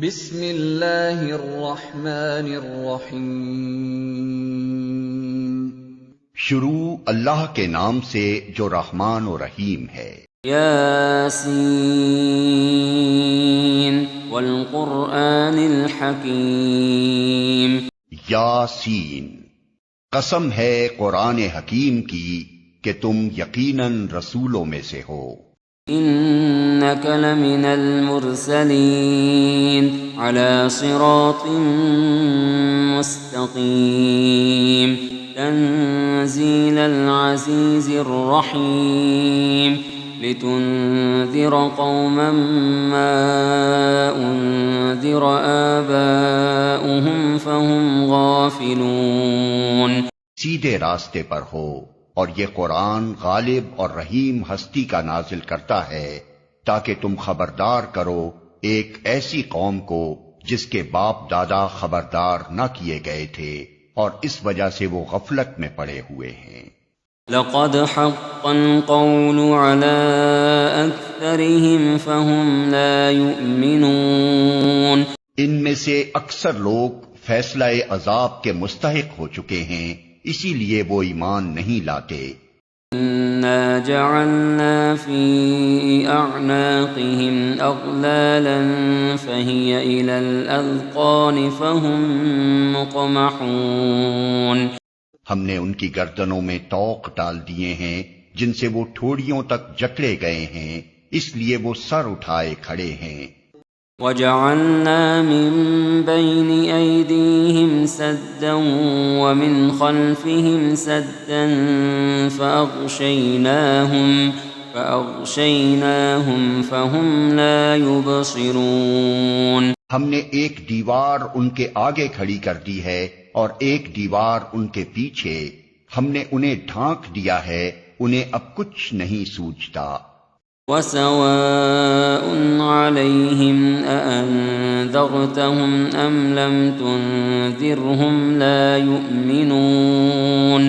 بسم اللہ الرحمن الرحیم۔ شروع اللہ کے نام سے جو رحمان و رحیم ہے۔ یاسین والقرآن الحکیم۔ یاسین، قسم ہے قرآن حکیم کی کہ تم یقیناً رسولوں میں سے ہو۔ انک لمن المرسلین علی صراط مستقیم تنزیل العزیز الرحیم لتنذر قوما ما انذر آباؤهم فهم غافلون۔ سیدھے راستے پر ہو، اور یہ قرآن غالب اور رحیم ہستی کا نازل کرتا ہے تاکہ تم خبردار کرو ایک ایسی قوم کو جس کے باپ دادا خبردار نہ کیے گئے تھے اور اس وجہ سے وہ غفلت میں پڑے ہوئے ہیں۔ لقد حق القول على أكثرهم فهم لا يؤمنون۔ ان میں سے اکثر لوگ فیصلہ عذاب کے مستحق ہو چکے ہیں، اسی لیے وہ ایمان نہیں لاتے۔ اِنَّا جَعَلْنَا فِي أَعْنَاقِهِمْ أَغْلَالًا فَهِيَ إِلَى الْأَذْقَانِ فَهُمْ مُقْمَحُونَ۔ ہم نے ان کی گردنوں میں طوق ڈال دیے ہیں جن سے وہ ٹھوڑیوں تک جکڑے گئے ہیں، اس لیے وہ سر اٹھائے کھڑے ہیں۔ وَجَعَلْنَا مِن بَيْنِ أَيْدِيهِمْ سَدًّا وَمِنْ خَلْفِهِمْ سَدًّا فَأَغْشَيْنَاهُمْ فَهُمْ لَا يُبْصِرُونَ۔ ہم نے ایک دیوار ان کے آگے کھڑی کر دی ہے اور ایک دیوار ان کے پیچھے، ہم نے انہیں ڈھانک دیا ہے، انہیں اب کچھ نہیں سوچتا۔ وَسَوَاءٌ عَلَيْهِمْ أَأَنذَرْتَهُمْ أَمْ لَمْ تُنذِرْهُمْ لَا يُؤْمِنُونَ۔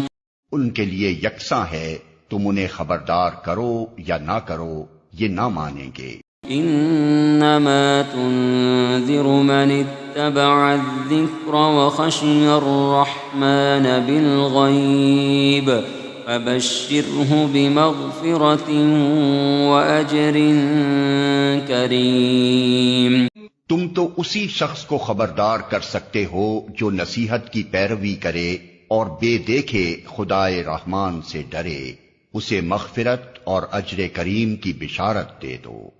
ان کے لیے یکساں ہے، تم انہیں خبردار کرو یا نہ کرو، یہ نہ مانیں گے۔ إِنَّمَا تُنذِرُ مَنِ اتَّبَعَ الذِّكْرَ وَخَشِيَ الرَّحْمَنَ بِالْغَيْبِ فَبَشِّرْهُ بِمَغْفِرَةٍ وَأَجْرٍ كَرِيمٍ۔ تم تو اسی شخص کو خبردار کر سکتے ہو جو نصیحت کی پیروی کرے اور بے دیکھے خدائے رحمان سے ڈرے، اسے مغفرت اور اجر کریم کی بشارت دے دو۔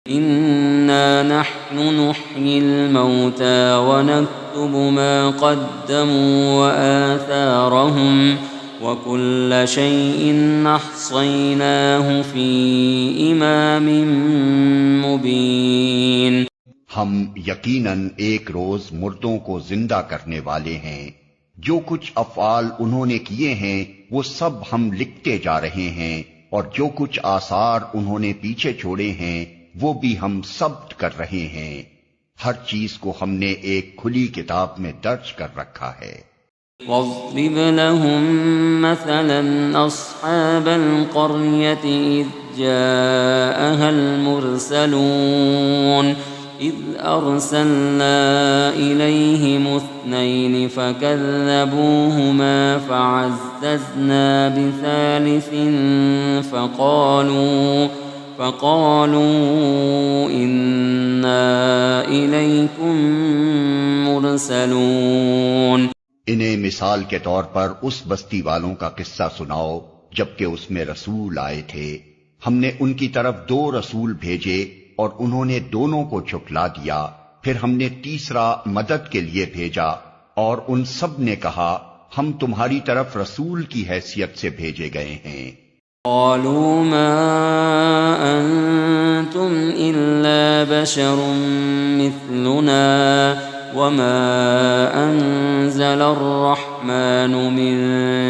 إِنَّا نَحْنُ نُحْيِي الْمَوْتَى وَنَكْتُبُ مَا قَدَّمُوا وَآثَارَهُمْ وَكُلَّ شَيْءٍ أَحْصَيْنَاهُ فِي إِمَامٍ مُبِينٍ۔ ہم یقیناً ایک روز مردوں کو زندہ کرنے والے ہیں، جو کچھ افعال انہوں نے کیے ہیں وہ سب ہم لکھتے جا رہے ہیں، اور جو کچھ آثار انہوں نے پیچھے چھوڑے ہیں وہ بھی ہم ضبط کر رہے ہیں۔ ہر چیز کو ہم نے ایک کھلی کتاب میں درج کر رکھا ہے۔ وَاضْرِبْ لَهُم مَّثَلًا أَصْحَابَ الْقَرْيَةِ إِذْ جَاءَهَا الْمُرْسَلُونَ إِذْ أَرْسَلْنَا إِلَيْهِمُ اثْنَيْنِ فَكَذَّبُوهُمَا فَعَزَّزْنَا بِثَالِثٍ فَقَالُوا إِنَّا إِلَيْكُمْ مُرْسَلُونَ۔ انہیں مثال کے طور پر اس بستی والوں کا قصہ سناؤ جبکہ اس میں رسول آئے تھے، ہم نے ان کی طرف 2 رسول بھیجے اور انہوں نے دونوں کو جھٹلا دیا، پھر ہم نے تیسرا مدد کے لیے بھیجا اور ان سب نے کہا ہم تمہاری طرف رسول کی حیثیت سے بھیجے گئے ہیں۔ قالوا ما أنتم إلا بشر مثلنا وما أنزل الرحمن من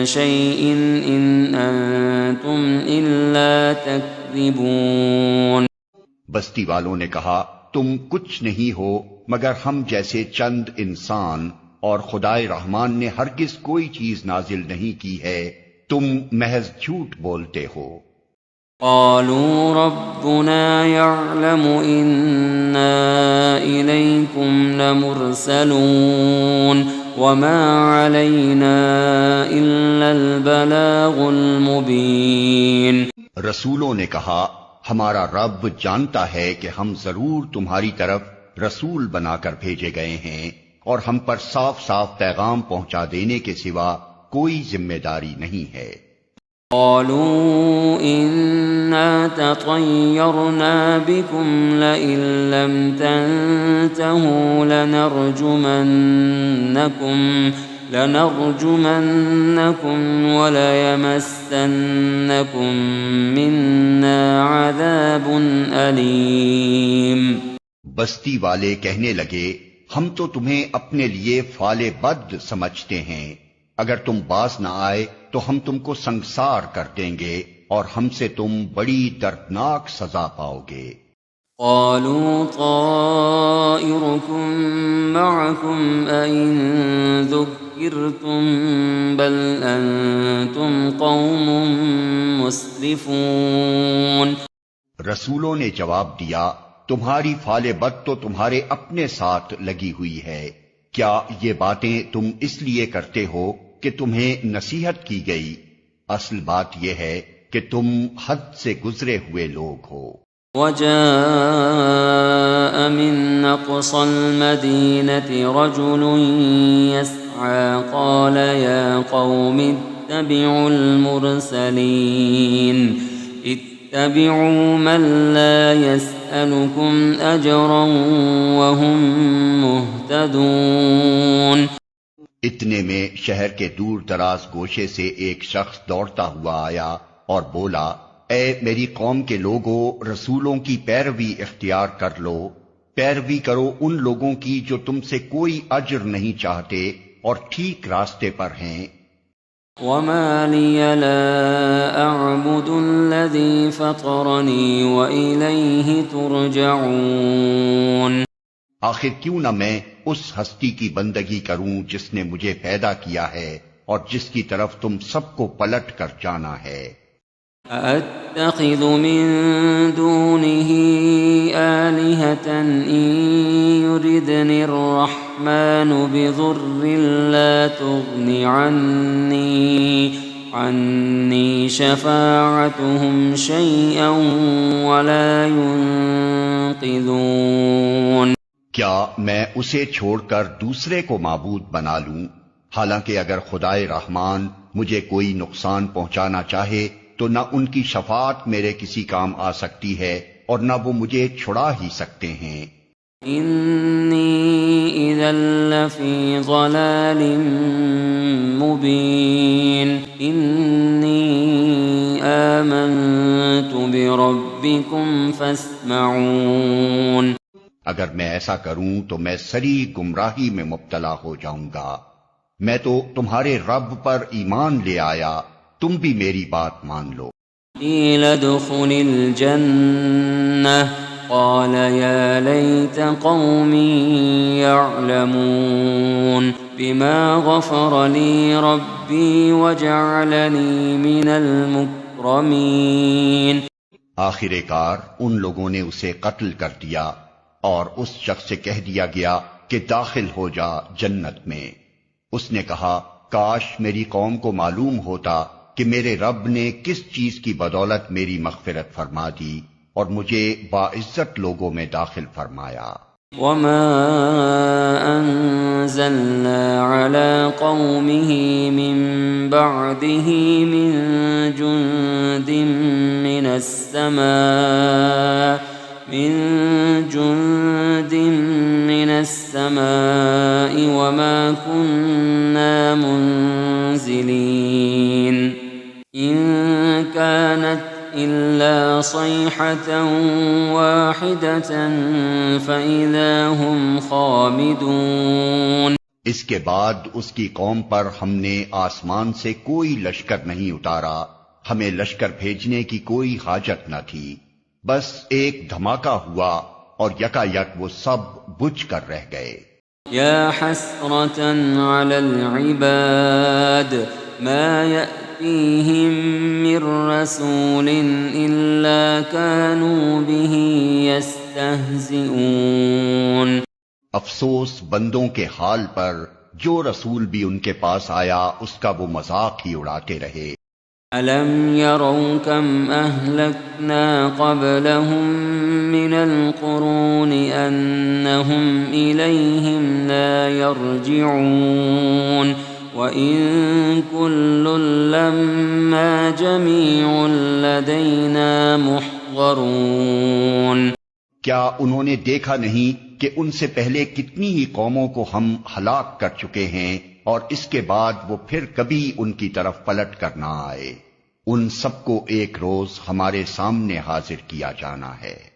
شيء إن أنتم إلا تكذبون۔ بستی والوں نے کہا تم کچھ نہیں ہو مگر ہم جیسے چند انسان، اور خدائے رحمان نے ہرگز کوئی چیز نازل نہیں کی ہے، تم محض جھوٹ بولتے ہو۔ قالوا ربنا يعلم إنا إليكم لمرسلون وما علينا إلا البلاغ المبين۔ رسولوں نے کہا ہمارا رب جانتا ہے کہ ہم ضرور تمہاری طرف رسول بنا کر بھیجے گئے ہیں اور ہم پر صاف صاف پیغام پہنچا دینے کے سوا کوئی ذمہ داری نہیں ہے۔ قالوا إنا تطيرنا بكم لئن لم تنتهوا لنرجمنكم وليمسنكم منا عذاب أليم۔ بستی والے کہنے لگے ہم تو تمہیں اپنے لیے فال بد سمجھتے ہیں، اگر تم باز نہ آئے تو ہم تم کو سنگسار کر دیں گے اور ہم سے تم بڑی دردناک سزا پاؤ گے۔ قالوا طائركم معكم أئن ذكرتم بل أنتم قوم مسرفون۔ رسولوں نے جواب دیا تمہاری فال بد تو تمہارے اپنے ساتھ لگی ہوئی ہے، کیا یہ باتیں تم اس لیے کرتے ہو کہ تمہیں نصیحت کی گئی؟ اصل بات یہ ہے کہ تم حد سے گزرے ہوئے لوگ ہو۔ وجاء من أقصى المدينة رجل يسعى قال يا قوم اتبعوا المرسلين اتبعوا من لا يسألكم أجرا وهم مهتدون۔ اتنے میں شہر کے دور دراز گوشے سے ایک شخص دوڑتا ہوا آیا اور بولا اے میری قوم کے لوگوں، رسولوں کی پیروی اختیار کر لو، پیروی کرو ان لوگوں کی جو تم سے کوئی اجر نہیں چاہتے اور ٹھیک راستے پر ہیں۔ وما لي لا أعبد الذي فطرني وإليه ترجعون۔ آخر کیوں نہ میں اس ہستی کی بندگی کروں جس نے مجھے پیدا کیا ہے اور جس کی طرف تم سب کو پلٹ کر جانا ہے۔ أَأَتَّخِذُ مِن دُونِهِ آلِهَةً إِن يُرِدْنِ الرَّحْمَنُ بِضُرٍّ لَّا تُغْنِ عَنِّي شَفَاعَتُهُمْ شَيْئًا وَلَا يُنقِذُونَ۔ کیا میں اسے چھوڑ کر دوسرے کو معبود بنا لوں؟ حالانکہ اگر خدائے رحمان مجھے کوئی نقصان پہنچانا چاہے تو نہ ان کی شفاعت میرے کسی کام آ سکتی ہے اور نہ وہ مجھے چھڑا ہی سکتے ہیں۔ انی اذا لفی ضلال مبین انی آمنت بربکم فاسمعون۔ اگر میں ایسا کروں تو میں سری گمراہی میں مبتلا ہو جاؤں گا۔ میں تو تمہارے رب پر ایمان لے آیا، تم بھی میری بات مان لو۔ قیل ادخل الجنہ قال یا لیت قومی یعلمون بما غفر لی ربی وجعلنی من المکرمین۔ آخر کار ان لوگوں نے اسے قتل کر دیا اور اس شخص سے کہہ دیا گیا کہ داخل ہو جا جنت میں۔ اس نے کہا کاش میری قوم کو معلوم ہوتا کہ میرے رب نے کس چیز کی بدولت میری مغفرت فرما دی اور مجھے باعزت لوگوں میں داخل فرمایا۔ وما انزلنا على قومه من بعده من جند من السماء وما كنا منزلين إن كانت إلا صيحة واحدة فإذا هم خامدون۔ اس کے بعد اس کی قوم پر ہم نے آسمان سے کوئی لشکر نہیں اتارا، ہمیں لشکر بھیجنے کی کوئی حاجت نہ تھی، بس ایک دھماکہ ہوا اور یکا یک وہ سب بجھ کر رہ گئے۔ یا حسرة على العباد ما يأتيهم من رسول إلا كانوا به يستهزئون۔ افسوس بندوں کے حال پر جو رسول بھی ان کے پاس آیا اس کا وہ مذاق ہی اڑاتے رہے۔ أَلَمْ يَرَوْا كَمْ أَهْلَكْنَا قَبْلَهُمْ مِنَ الْقُرُونِ أَنَّهُمْ إِلَيْهِمْ لَا يَرْجِعُونَ وَإِن كُلٌّ لَّمَّا جَمِيعٌ لَّدَيْنَا مُحْضَرُونَ۔ کیا انہوں نے دیکھا نہیں کہ ان سے پہلے کتنی ہی قوموں کو ہم ہلاک کر چکے ہیں اور اس کے بعد وہ پھر کبھی ان کی طرف پلٹ کر نہ آئے، ان سب کو ایک روز ہمارے سامنے حاضر کیا جانا ہے۔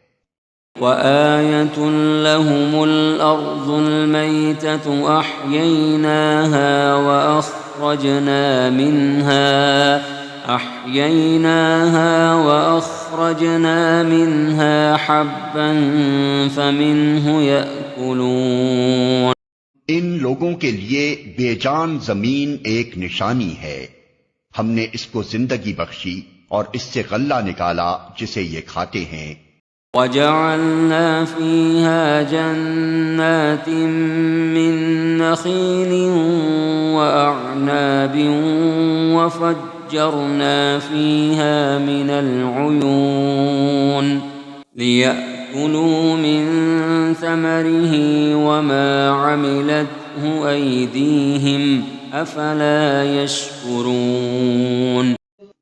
وَآيَةٌ لَّهُمُ الْأَرْضُ الْمَيْتَةُ أَحْيَيْنَاهَا وَأَخْرَجْنَا مِنْهَا حَبًّا فَمِنْهُ يَأْكُلُونَ۔ ان لوگوں کے لیے بے جان زمین ایک نشانی ہے، ہم نے اس کو زندگی بخشی اور اس سے غلہ نکالا جسے یہ کھاتے ہیں۔ وَجَعَلْنَا فِيهَا جَنَّاتٍ مِّن نَّخِيلٍ وَأَعْنَابٍ وَفَجَّرْنَا فِيهَا مِنَ الْعُيُونِ لِيَأْكُلُوا مِن ثَمَرِهِ وَمَا عَمِلَتْهُ أَيْدِيهِمْ أَفَلَا يَشْكُرُونَ۔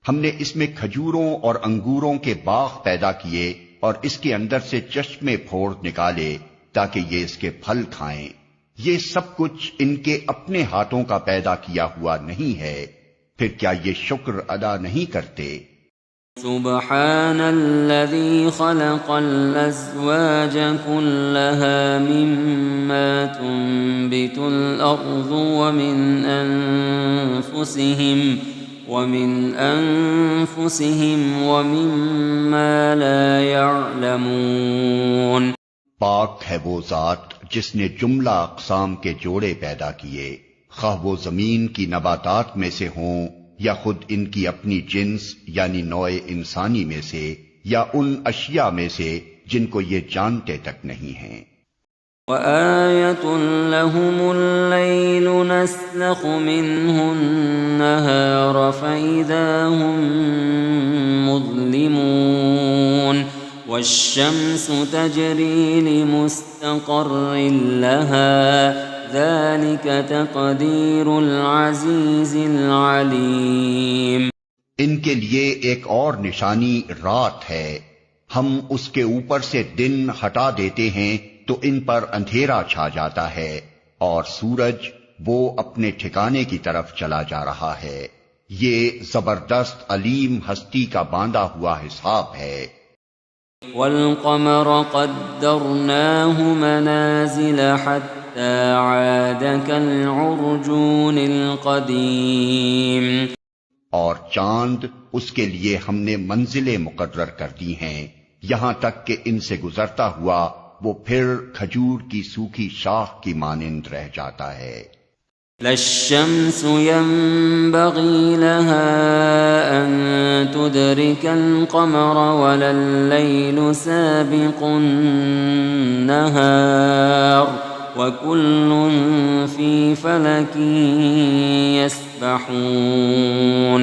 ہم نے اس میں کھجوروں اور انگوروں کے باغ پیدا کیے اور اس کے اندر سے چشمے پھوڑ نکالے تاکہ یہ اس کے پھل کھائیں، یہ سب کچھ ان کے اپنے ہاتھوں کا پیدا کیا ہوا نہیں ہے، پھر کیا یہ شکر ادا نہیں کرتے؟ سبحان الذي خلق الأزواج كلها مما تنبت الأرض ومن أنفسهم ومما لا يعلمون۔ پاک ہے وہ ذات جس نے جملہ اقسام کے جوڑے پیدا کیے، خواہ وہ زمین کی نباتات میں سے ہوں یا خود ان کی اپنی جنس یعنی نوع انسانی میں سے یا ان اشیاء میں سے جن کو یہ جانتے تک نہیں ہیں۔ وَآيَةٌ لَّهُمُ اللَّيْلُ نَسْلَخُ مِنْهُ النَّهَارَ فَإِذَا هُم مُّظْلِمُونَ وَالشَّمْسُ تَجْرِي لِمُسْتَقَرٍّ لَّهَا ذَلِكَ تَقْدِيرُ الْعَزِيزِ الْعَلِيمِ۔ ان کے لیے ایک اور نشانی رات ہے، ہم اس کے اوپر سے دن ہٹا دیتے ہیں تو ان پر اندھیرا چھا جاتا ہے اور سورج وہ اپنے ٹھکانے کی طرف چلا جا رہا ہے، یہ زبردست علیم ہستی کا باندھا ہوا حساب ہے۔ وَالْقَمَرَ قَدَّرْنَاهُ مَنَازِلَ حَتَّى عَادَ كَالْعُرْجُونِ الْقَدِيمِ۔ اور چاند اس کے لیے ہم نے منزلیں مقرر کر دی ہیں، یہاں تک کہ ان سے گزرتا ہوا وہ پھر کھجور کی سوکھی شاخ کی مانند رہ جاتا ہے۔ لَلشَّمْسُ يَنبَغِي لَهَا أَن تُدْرِكَ الْقَمَرَ وَلَا اللَّيْلُ سَابِقُ النَّهَارِ وَكُلٌّ فِي فَلَكٍ يَسْبَحُونَ۔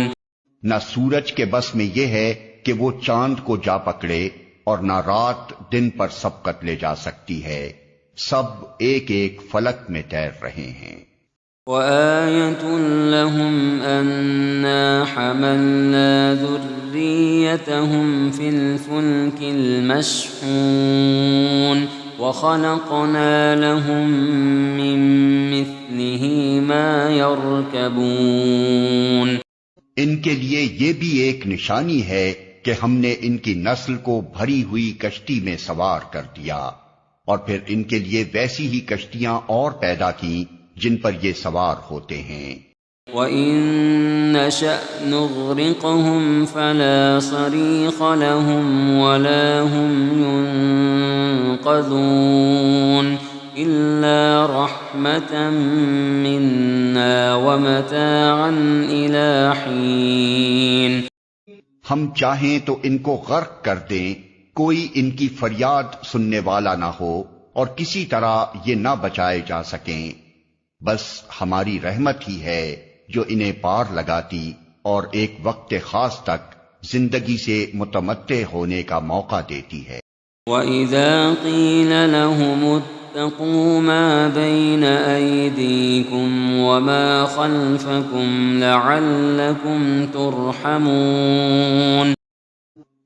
نہ سورج کے بس میں یہ ہے کہ وہ چاند کو جا پکڑے اور نہ رات دن پر سبقت لے جا سکتی ہے، سب ایک ایک فلک میں تیر رہے ہیں۔ وَآيَةٌ لَّهُمْ أَنَّا حَمَلْنَا ذُرِّيَّتَهُمْ فِي الْفُلْكِ الْمَشْحُونِ وَخَلَقْنَا لَهُم مِّن مِّثْلِهِ مَا يَرْكَبُونَ۔ ان کے لیے یہ بھی ایک نشانی ہے کہ ہم نے ان کی نسل کو بھری ہوئی کشتی میں سوار کر دیا اور پھر ان کے لیے ویسی ہی کشتیاں اور پیدا کیں جن پر یہ سوار ہوتے ہیں۔ وَإِن نَّشَأْ نُغْرِقْهُمْ فَلَا صَرِيخَ لَهُمْ وَلَا هُمْ يُنقَذُونَ إلا رحمة منا ومتاعا إلى حين. ہم چاہیں تو ان کو غرق کر دیں، کوئی ان کی فریاد سننے والا نہ ہو اور کسی طرح یہ نہ بچائے جا سکیں، بس ہماری رحمت ہی ہے جو انہیں پار لگاتی اور ایک وقت خاص تک زندگی سے متمتع ہونے کا موقع دیتی ہے۔ وَإِذَا قِيلَ لَهُمُ اتَّقُوا مَا بَيْنَ أَيْدِيكُمْ وَمَا خَلْفَكُمْ لَعَلَّكُمْ تُرْحَمُونَ.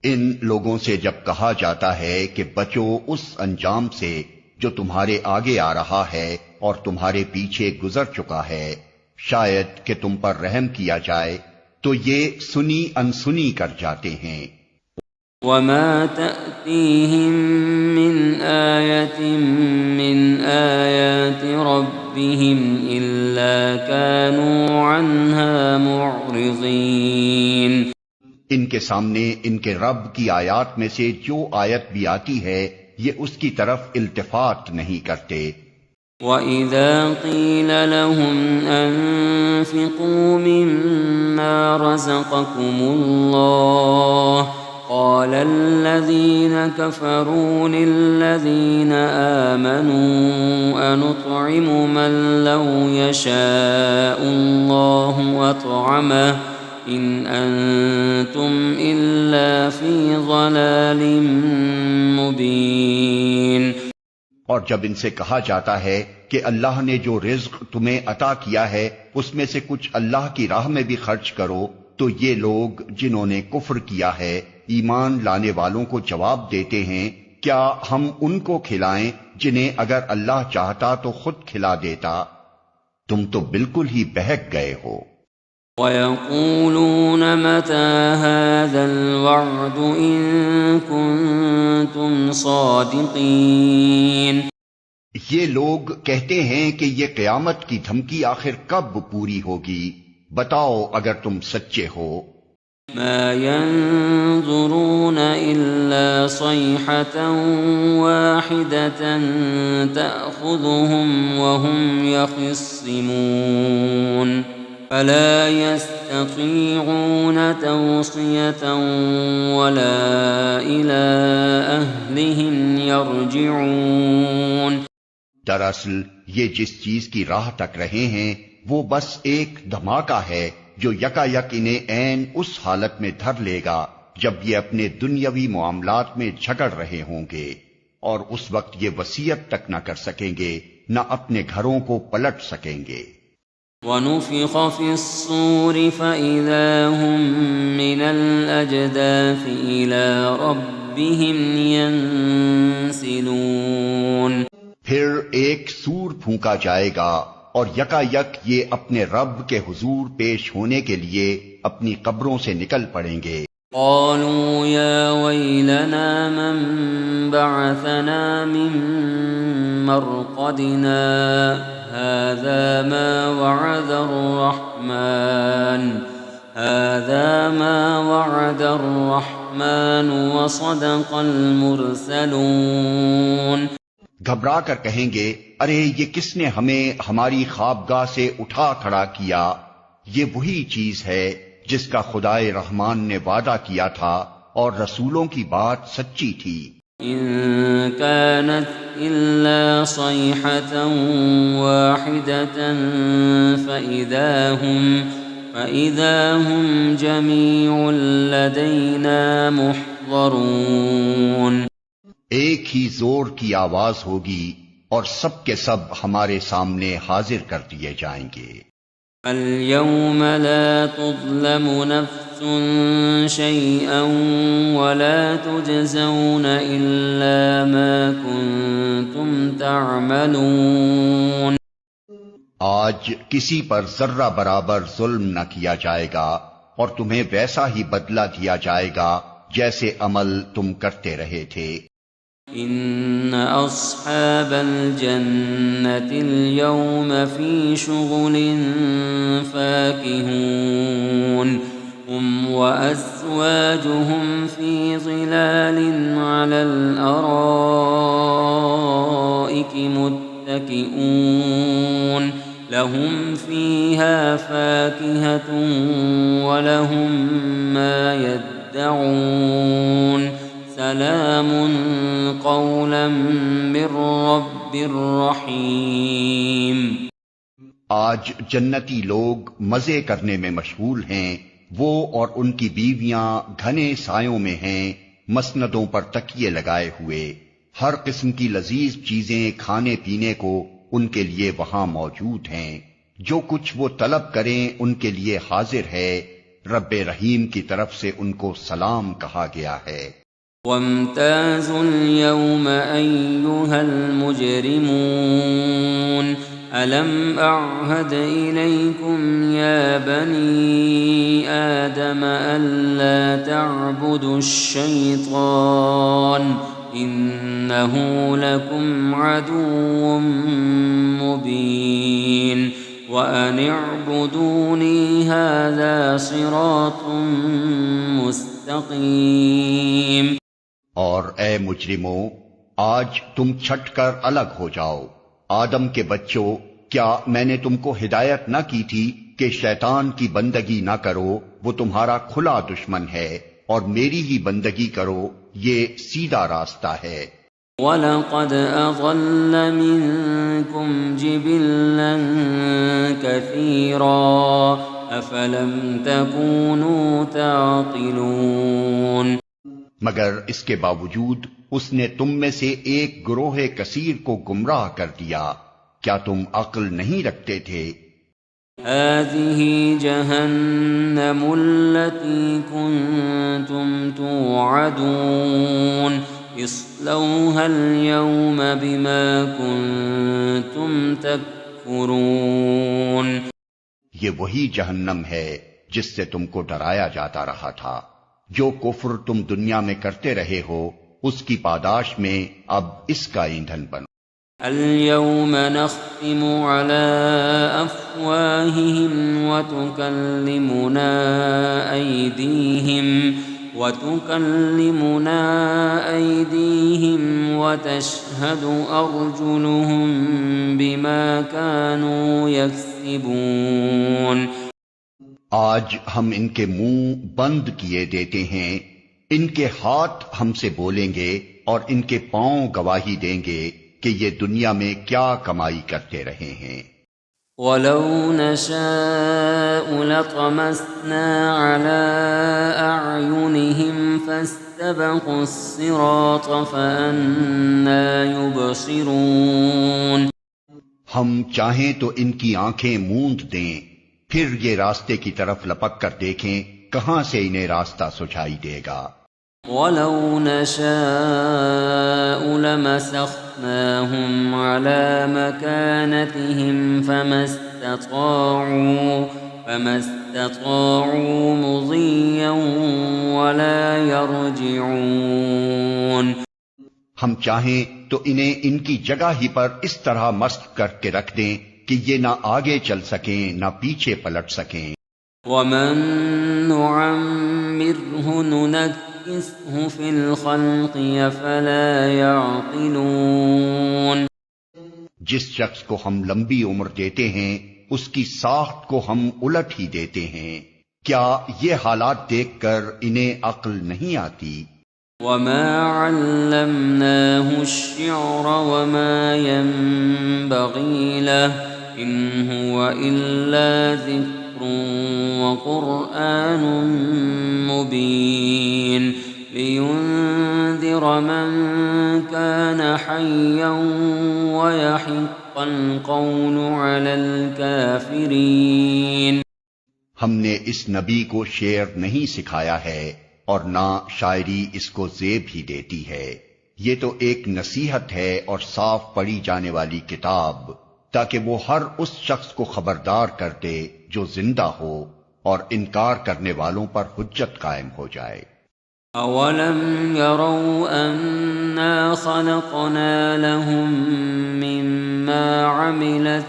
ان لوگوں سے جب کہا جاتا ہے کہ بچو اس انجام سے جو تمہارے آگے آ رہا ہے اور تمہارے پیچھے گزر چکا ہے، شاید کہ تم پر رحم کیا جائے، تو یہ سنی انسنی کر جاتے ہیں۔ وَمَا تَأْتِيهِم مِّنْ آيَةٍ مِّنْ آيَاتِ رَبِّهِمْ إِلَّا كَانُوا عَنْهَا مُعْرِضِينَ. ان کے سامنے ان کے رب کی آیات میں سے جو آیت بھی آتی ہے یہ اس کی طرف التفات نہیں کرتے۔ وَإِذَا قِيلَ لَهُمْ أَنفِقُوا مِمَّا رَزَقَكُمُ اللَّهُ قَالَ الَّذِينَ كَفَرُوا لِلَّذِينَ آمَنُوا أَنُطْعِمُ مَن لَّوْ يَشَاءُ اللَّهُ أَطْعَمَهُ إِنْ أَنْتُمْ إِلَّا فِي ضَلَالٍ مُبِينٍ. اور جب ان سے کہا جاتا ہے کہ اللہ نے جو رزق تمہیں عطا کیا ہے اس میں سے کچھ اللہ کی راہ میں بھی خرچ کرو، تو یہ لوگ جنہوں نے کفر کیا ہے ایمان لانے والوں کو جواب دیتے ہیں، کیا ہم ان کو کھلائیں جنہیں اگر اللہ چاہتا تو خود کھلا دیتا؟ تم تو بالکل ہی بہک گئے ہو۔ وَيَقُولُونَ مَتَى هَذَا الْوَعْدُ إِن كُنتُمْ صَادِقِينَ. یہ لوگ کہتے ہیں کہ یہ قیامت کی دھمکی آخر کب پوری ہوگی، بتاؤ اگر تم سچے ہو۔ مَا يَنظُرُونَ إِلَّا صَيْحَةً وَاحِدَةً تَأْخُذُهُمْ وَهُمْ يَخِصِّمُونَ فَلَا يَسْتَطِيعُونَ تَوْصِيَةً وَلَا إِلَىٰ أَهْلِهِمْ يَرْجِعُونَ. دراصل یہ جس چیز کی راہ تک رہے ہیں وہ بس ایک دھماکہ ہے جو یکا یک انہیں عین اس حالت میں دھر لے گا جب یہ اپنے دنیاوی معاملات میں جھگڑ رہے ہوں گے، اور اس وقت یہ وصیت تک نہ کر سکیں گے، نہ اپنے گھروں کو پلٹ سکیں گے۔ وَنُفِخَ فِي الصُّورِ فَإِذَا هُم مِّنَ الْأَجْدَاثِ إِلَىٰ رَبِّهِمْ يَنسِلُونَ. پھر ایک سور پھونکا جائے گا اور یکا یک یہ اپنے رب کے حضور پیش ہونے کے لیے اپنی قبروں سے نکل پڑیں گے۔ قالوا يا ويلنا من بعثنا من مرقدنا هذا ما وعد الرحمن وصدق المرسلون. گھبرا کر کہیں گے، ارے یہ کس نے ہمیں ہماری خوابگاہ سے اٹھا کھڑا کیا؟ یہ وہی چیز ہے جس کا خدائے رحمان نے وعدہ کیا تھا اور رسولوں کی بات سچی تھی۔ إن كانت إلا صيحة واحدة فإذا هم جميع لدينا محضرون. ایک ہی زور کی آواز ہوگی اور سب کے سب ہمارے سامنے حاضر کر دیے جائیں گے۔ اليوم لا تظلم نفس شيئا ولا تجزون إلا ما كنتم تعملون. آج کسی پر ذرہ برابر ظلم نہ کیا جائے گا اور تمہیں ویسا ہی بدلہ دیا جائے گا جیسے عمل تم کرتے رہے تھے۔ ان اصحاب الجنة اليوم في شغل فاكهون هم وازواجهم في ظلال على الارائك متكئون متكئون لهم فيها فاكهة ولهم ما يدعون سلام قولا من رب رحیم۔ آج جنتی لوگ مزے کرنے میں مشغول ہیں، وہ اور ان کی بیویاں گھنے سایوں میں ہیں، مسندوں پر تکیے لگائے ہوئے، ہر قسم کی لذیذ چیزیں کھانے پینے کو ان کے لیے وہاں موجود ہیں، جو کچھ وہ طلب کریں ان کے لیے حاضر ہے، رب رحیم کی طرف سے ان کو سلام کہا گیا ہے۔ وامتازوا اليوم أيها المجرمون ألم أعهد إليكم يا بني آدم ألا تعبدوا الشيطان إنه لكم عدو مبين وأن اعبدوني هذا صراط مستقيم۔ اور اے مجرموں، آج تم چھٹ کر الگ ہو جاؤ۔ آدم کے بچوں، کیا میں نے تم کو ہدایت نہ کی تھی کہ شیطان کی بندگی نہ کرو، وہ تمہارا کھلا دشمن ہے، اور میری ہی بندگی کرو، یہ سیدھا راستہ ہے۔ وَلَقَدْ أَضَلَّ مِنكُمْ جِبِلًّا كَثِيرًا أَفَلَمْ تَكُونُوا تَعْقِلُونَ۔ مگر اس کے باوجود اس نے تم میں سے ایک گروہ کثیر کو گمراہ کر دیا، کیا تم عقل نہیں رکھتے تھے؟ هذه جهنم التي كنتم توعدون اصلوها اليوم بما كنتم تكفرون۔ یہ وہی جہنم ہے جس سے تم کو ڈرایا جاتا رہا تھا، جو کفر تم دنیا میں کرتے رہے ہو، اس کی پاداش میں اب اس کا ایندھن بنو۔ اليوم نختم على أفواههم وتكلمنا أيديهم وتشهد أرجلهم بما كانوا يكسبون۔ آج ہم ان کے منہ بند کیے دیتے ہیں، ان کے ہاتھ ہم سے بولیں گے اور ان کے پاؤں گواہی دیں گے کہ یہ دنیا میں کیا کمائی کرتے رہے ہیں۔ وَلَوْ نَشَاءُ لَطَمَسْنَا عَلَىٰ أَعْيُنِهِمْ فَاسْتَبَقُوا الصِّرَاطَ فَأَنَّىٰ يُبْصِرُونَ۔ ہم چاہیں تو ان کی آنکھیں موند دیں، پھر یہ راستے کی طرف لپک کر دیکھیں کہاں سے انہیں راستہ سجھائی دے گا۔ وَلَوْ نَشَاءُ لَمَسَخْنَاهُمْ عَلَىٰ مَكَانَتِهِمْ فَمَا اسْتَطَاعُوا مُضِيًّا وَلَا يَرْجِعُونَ۔ ہم چاہیں تو انہیں ان کی جگہ ہی پر اس طرح مست کر کے رکھ دیں کہ یہ نہ آگے چل سکیں نہ پیچھے پلٹ سکیں۔ وَمَن نُعَمِّرْهُ نُنَكِّسْهُ فِي الْخَلْقِ أَفَلَا يَعْقِلُونَ۔ جس شخص کو ہم لمبی عمر دیتے ہیں اس کی ساخت کو ہم الٹ ہی دیتے ہیں، کیا یہ حالات دیکھ کر انہیں عقل نہیں آتی؟ وَمَا عَلَّمْنَاهُ الشِّعْرَ وَمَا يَنبَغِي لَهُ إِنْ هُوَ إِلَّا ذِكْرٌ وَقُرْآنٌ مُبِينٌ لِيُنذِرَ مَن كَانَ حَيًّا وَيَحِقَّ الْقَوْلُ عَلَى الْكَافِرِينَ۔ ہم نے اس نبی کو شعر نہیں سکھایا ہے اور نہ شاعری اس کو زیب ہی دیتی ہے، یہ تو ایک نصیحت ہے اور صاف پڑھی جانے والی کتاب، تاکہ وہ ہر اس شخص کو خبردار کر دے جو زندہ ہو، اور انکار کرنے والوں پر حجت قائم ہو جائے۔ أَوَلَمْ يَرَوْا أَنَّا خَلَقْنَا لَهُم مِّمَّا عَمِلَتْ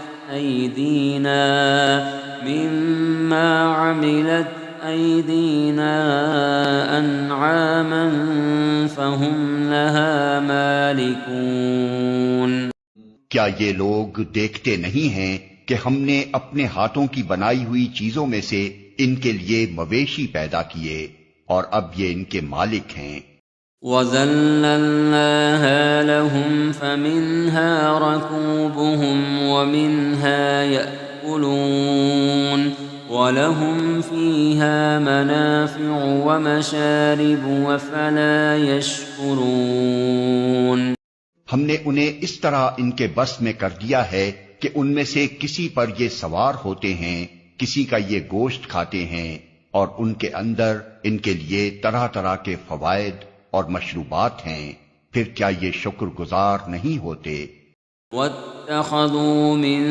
أَيْدِينَا أَنْعَامًا فَهُمْ لَهَا مَالِكُونَ۔ کیا یہ لوگ دیکھتے نہیں ہیں کہ ہم نے اپنے ہاتھوں کی بنائی ہوئی چیزوں میں سے ان کے لیے مویشی پیدا کیے اور اب یہ ان کے مالک ہیں۔ وَذَلَّلْنَاهَا لَهُمْ فَمِنْهَا رَكُوبُهُمْ وَمِنْهَا يَأْكُلُونَ وَلَهُمْ فِيهَا مَنَافِعُ وَمَشَارِبُ وَفَلَا يَشْكُرُونَ۔ ہم نے انہیں اس طرح ان کے بس میں کر دیا ہے کہ ان میں سے کسی پر یہ سوار ہوتے ہیں، کسی کا یہ گوشت کھاتے ہیں، اور ان کے اندر ان کے لیے طرح طرح کے فوائد اور مشروبات ہیں، پھر کیا یہ شکر گزار نہیں ہوتے؟ وَاتَّخَذُوا مِن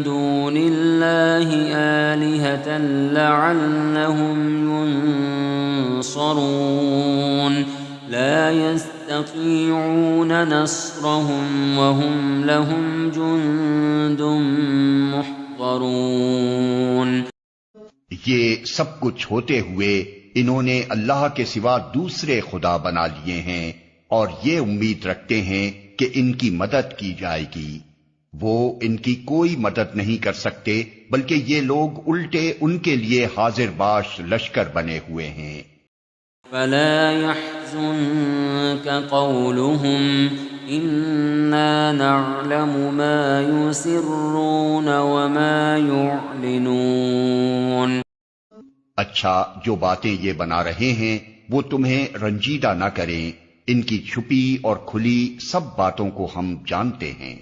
دُونِ اللَّهِ آلِهَةً لَّعَلَّهُمْ يُنصَرُونَ لَا يَسْتَطِيعُونَ نَصْرَهُمْ وَهُمْ لَهُمْ جُندٌ مُّحْضَرُونَ۔ یہ سب کچھ ہوتے ہوئے انہوں نے اللہ کے سوا دوسرے خدا بنا لیے ہیں اور یہ امید رکھتے ہیں کہ ان کی مدد کی جائے گی، وہ ان کی کوئی مدد نہیں کر سکتے بلکہ یہ لوگ الٹے ان کے لیے حاضر باش لشکر بنے ہوئے ہیں۔ فَلَا يَحْزُنكَ قَوْلُهُمْ إِنَّا نَعْلَمُ مَا يُسِرُّونَ وَمَا يُعْلِنُونَ۔ اچھا، جو باتیں یہ بنا رہے ہیں وہ تمہیں رنجیدہ نہ کریں، ان کی چھپی اور کھلی سب باتوں کو ہم جانتے ہیں۔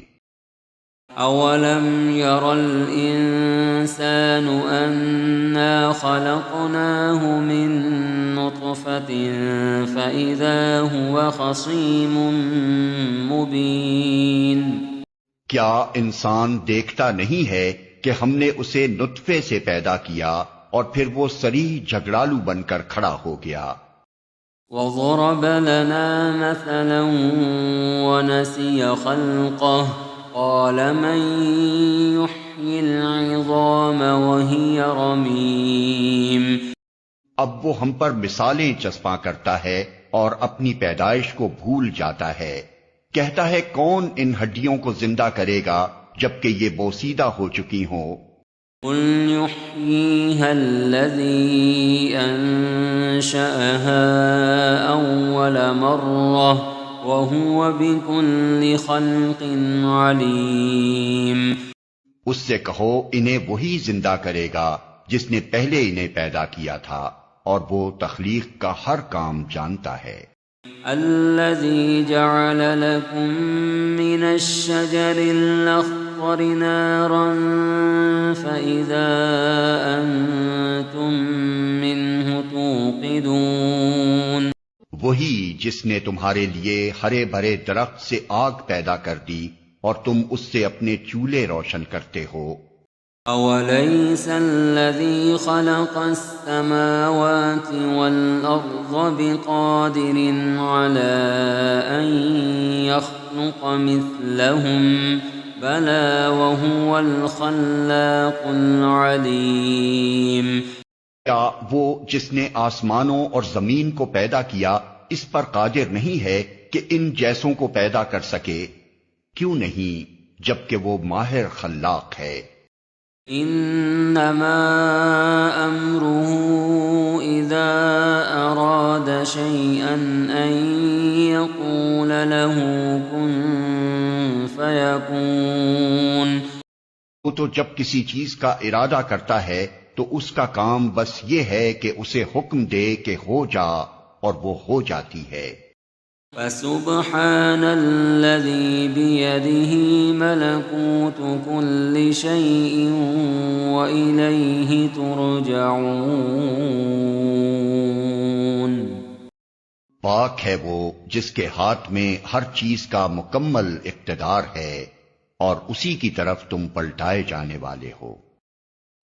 أَوَلَمْ يَرَ الْإِنسَانُ أَنَّا خَلَقْنَاهُ مِن نُّطْفَةٍ فَإِذَا هُوَ خَصِيمٌ مُّبِينٌ۔ کیا انسان دیکھتا نہیں ہے کہ ہم نے اسے نطفے سے پیدا کیا اور پھر وہ صریح جھگڑالو بن کر کھڑا ہو گیا۔ وَضَرَبَ لَنَا مَثَلًا وَنَسِيَ خَلْقَهُ قَالَ مَن يُحْيِي الْعِظَامَ وَهِيَ رَمِيمٌ۔ اب وہ ہم پر مثالیں چسپاں کرتا ہے اور اپنی پیدائش کو بھول جاتا ہے، کہتا ہے کون ان ہڈیوں کو زندہ کرے گا جبکہ یہ بوسیدہ ہو چکی ہوں۔ قُلْ يُحْيِيهَا الَّذِي أَنشَأَهَا أَوَّلَ مَرَّةٍ وَهُوَ بِكُلِّ خَلْقٍ عَلِيمٌ۔ اس سے کہو انہیں وہی زندہ کرے گا جس نے پہلے انہیں پیدا کیا تھا، اور وہ تخلیق کا ہر کام جانتا ہے۔ الَّذِي جَعَلَ لَكُم مِّنَ الشَّجَرِ الْأَخْضَرِ نَارًا فَإِذَا أَنتُم مِّنْهُ تُوقِدُونَ۔ وہی جس نے تمہارے لیے ہرے بھرے درخت سے آگ پیدا کر دی اور تم اس سے اپنے چولہے روشن کرتے ہو۔ أَوَلَيْسَ الَّذِي خَلَقَ السَّمَاوَاتِ وَالْأَرْضَ بِقَادِرٍ عَلَىٰ أَن يَخْلُقَ مِثْلَهُم بَلَىٰ وَهُوَ الْخَلَّاقُ الْعَلِيمُ۔ کیا وہ جس نے آسمانوں اور زمین کو پیدا کیا اس پر قادر نہیں ہے کہ ان جیسوں کو پیدا کر سکے؟ کیوں نہیں، جبکہ وہ ماہر خلاق ہے۔ انما امره اذا اراد شيئا ان يقول له كن فيكون۔ وہ تو جب کسی چیز کا ارادہ کرتا ہے تو اس کا کام بس یہ ہے کہ اسے حکم دے کہ ہو جا، اور وہ ہو جاتی ہے۔ فسبحان الذي بيده ملكوت كل شيء وإليه ترجعون۔ پاک ہے وہ جس کے ہاتھ میں ہر چیز کا مکمل اقتدار ہے اور اسی کی طرف تم پلٹائے جانے والے ہو۔